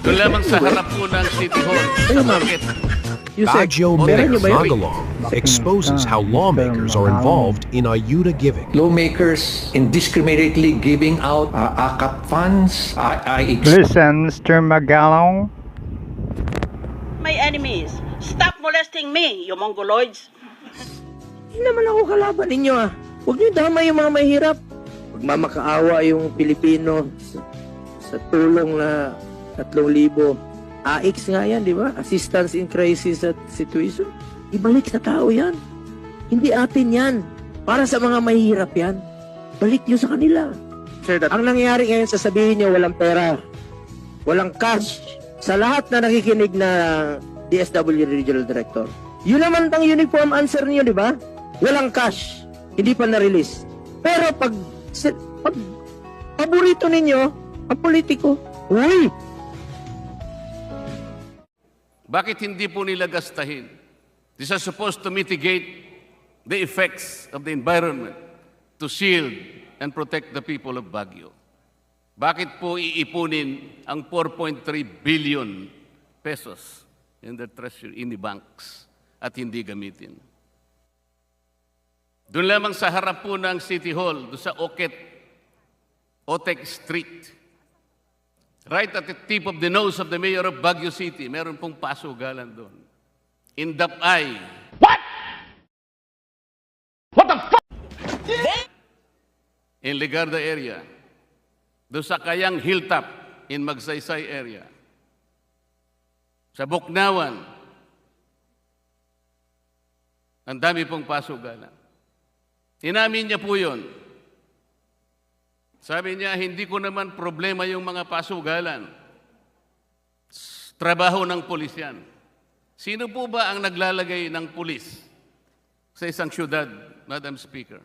Doon lamang sa harap po ng City Hall, sa market. Baguio Mayor Magalong exposes how lawmakers are involved in ayuda giving. Lawmakers indiscriminately giving out AKAP funds. I Listen, Mr. Magalong. My enemies, stop molesting me, you mongoloids. Hindi naman ako kalaban ninyo ah. Huwag niyo damay yung mga mahirap. Magmamakaawa yung Pilipino sa tulong na 3,000. AX nga yan, di ba? Assistance in Crisis at Situation. Ibalik sa tao yan. Hindi atin yan. Para sa mga mahirap yan. Balik niyo sa kanila. Sir, Ang nangyayari ngayon, sasabihin niyo walang pera. Walang cash. Sa lahat na nakikinig na DSW Regional Director. Yun naman ang uniform answer niyo, di ba? Walang cash. Hindi pa na-release. Pero pag paborito ninyo, ang politiko, uy, Bakit hindi po nila gastahin? These are supposed to mitigate the effects of the environment, to shield and protect the people of Baguio. Bakit po iipunin ang 4.3 billion pesos in the treasury, in the banks, at hindi gamitin? Doon lamang sa harap po ng City Hall, doon sa Otec Street, right at the tip of the nose of the mayor of Baguio City, meron pong pasugalan doon. In Dapay. What? What the fuck? In Ligarda area. Doon sa Kayang Hilltop in Magsaysay area. Sa Buknawan. Ang dami pong pasugalan. Inamin niya po yun. Sabi niya, hindi ko naman problema yung mga pasugalan. Trabaho ng pulis yan. Sino po ba ang naglalagay ng pulis sa isang syudad, Madam Speaker?